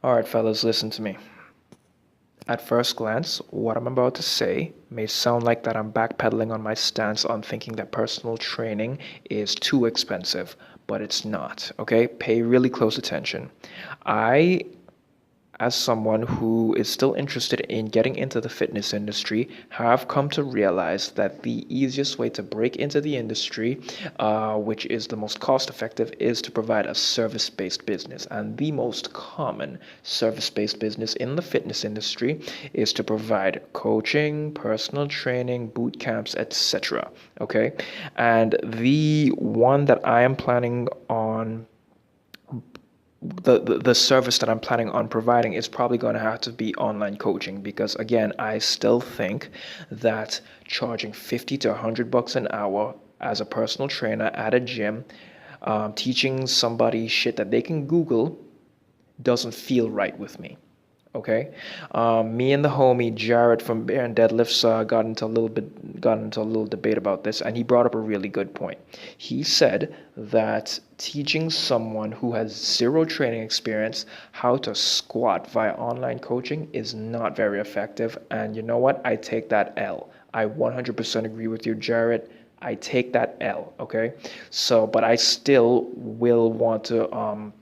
All right, fellas, listen to me. At first glance, what I'm about to say may sound like that I'm backpedaling on my stance on thinking that personal training is too expensive, but it's not, okay? Pay really close attention. I as someone who is still interested in getting into the fitness industry, have come to realize that the easiest way to break into the industry, which is the most cost effective, is to provide a service based business. And the most common service based business in the fitness industry is to provide coaching, personal training, boot camps, etc. Okay. And the one that I am planning on the service that I'm planning on providing is probably going to have to be online coaching because again, I still think that charging 50 to $100 an hour as a personal trainer at a gym, teaching somebody shit that they can Google doesn't feel right with me. Okay, me and the homie Jared from Bear and Deadlifts got into a little debate about this, and he brought up a really good point. He said that teaching someone who has zero training experience how to squat via online coaching is not very effective. And you know what? I take that L. I 100% agree with you, Jared. I take that L. Okay, so but I still will want to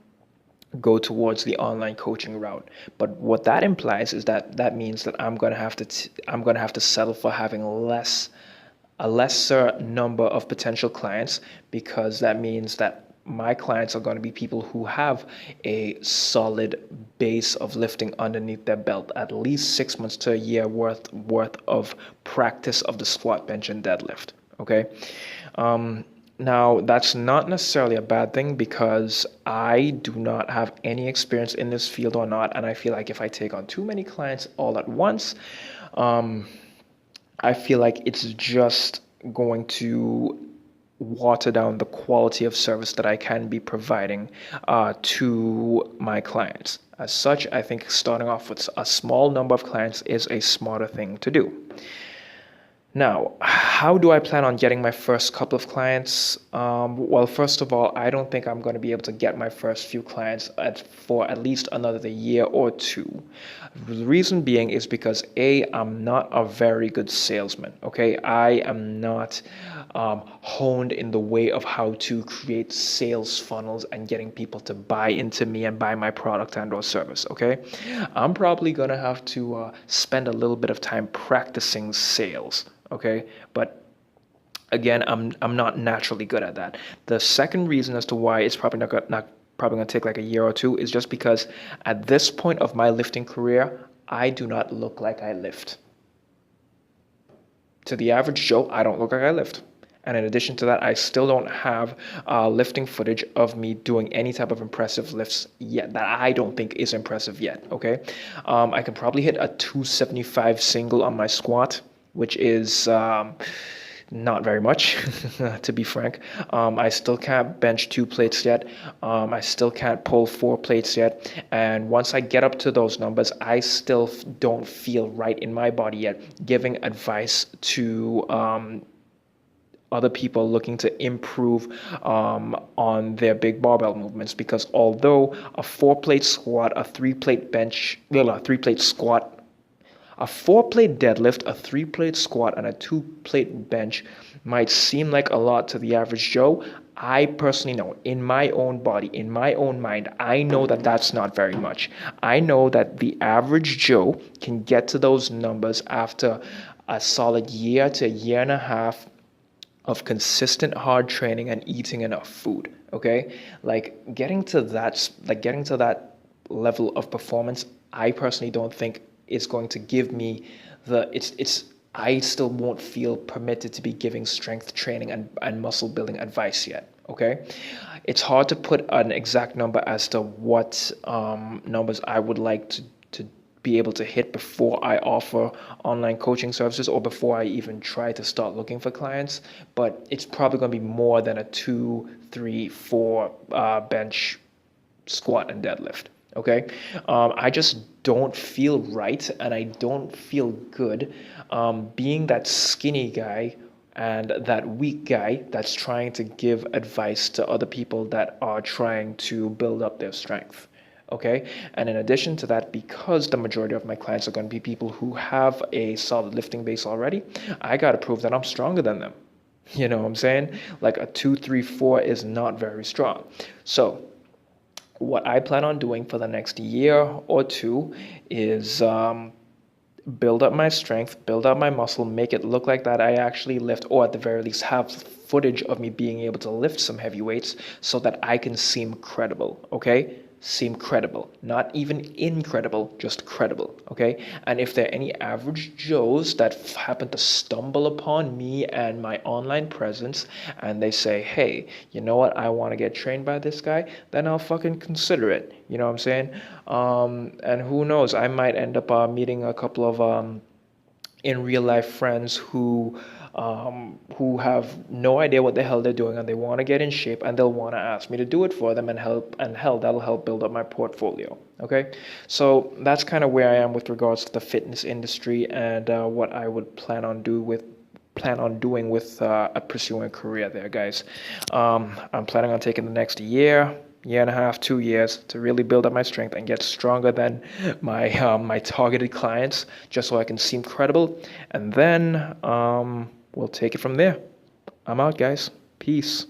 go towards the online coaching route. But what that implies is that that means that I'm going to have to settle for having a lesser number of potential clients because that means that my clients are going to be people who have a solid base of lifting underneath their belt, at least 6 months to a year worth of practice of the squat, bench, and deadlift. Okay. Um, Now, that's not necessarily a bad thing because I do not have any experience in this field or not. And I feel like if I take on too many clients all at once, um, I feel like it's just going to water down the quality of service that I can be providing to my clients. As such, I think starting off with a small number of clients is a smarter thing to do. Now, how do I plan on getting my first couple of clients? Well, first of all, I don't think I'm going to be able to get my first few clients for at least another year or two. The reason being is because I'm not a very good salesman. Okay, I am not honed in the way of how to create sales funnels and getting people to buy into me and buy my product and or service. Okay, I'm probably gonna have to spend a little bit of time practicing sales. Okay, but again, I'm not naturally good at that. The second reason as to why it's probably not probably gonna take like a year or two is just because at this point of my lifting career, I do not look like I lift. To the average Joe, I don't look like I lift. And in addition to that, I still don't have lifting footage of me doing any type of impressive lifts yet that I don't think is impressive yet. Okay, I can probably hit a 275 single on my squat, which is not very much, to be frank. I still can't bench 2 plates yet. I still can't pull 4 plates yet. And once I get up to those numbers, I still don't feel right in my body yet, giving advice to other people looking to improve on their big barbell movements because although a 4 plate squat, a 3 plate bench, well, a 3 plate squat, a 4 plate deadlift, a 3 plate squat, and a 2 plate bench might seem like a lot to the average Joe. I personally know in my own body, in my own mind, I know that that's not very much. I know that the average Joe can get to those numbers after a solid year to a year and a half of consistent hard training and eating enough food. Okay, getting to that level of performance, I personally don't think is going to give me the it's I still won't feel permitted to be giving strength training and muscle building advice yet. Okay, it's hard to put an exact number as to what numbers I would like to be able to hit before I offer online coaching services or before I even try to start looking for clients. But it's probably going to be more than a 2, 3, 4 bench, squat, and deadlift. Okay. I just don't feel right and I don't feel good being that skinny guy and that weak guy that's trying to give advice to other people that are trying to build up their strength. Okay. And in addition to that, because the majority of my clients are going to be people who have a solid lifting base already, I got to prove that I'm stronger than them. You know what I'm saying? Like a 2, 3, 4 is not very strong. So, what I plan on doing for the next year or two is build up my strength, build up my muscle, make it look like that I actually lift, or at the very least have footage of me being able to lift some heavy weights so that I can seem credible, okay? Seem credible, not even incredible, just credible, okay? And if there are any average Joes that happen to stumble upon me and my online presence and they say, hey, you know what, I want to get trained by this guy, then I'll fucking consider it. You know what I'm saying? And who knows, I might end up meeting a couple of in real life friends who have no idea what the hell they're doing and they want to get in shape and they'll want to ask me to do it for them and help, and hell, that'll help build up my portfolio. Okay, so that's kind of where I am with regards to the fitness industry and what I would plan on doing with pursuing a career there, guys. I'm planning on taking the next year and a half, 2 years to really build up my strength and get stronger than my targeted clients, just so I can seem credible. And then we'll take it from there. I'm out, guys. Peace.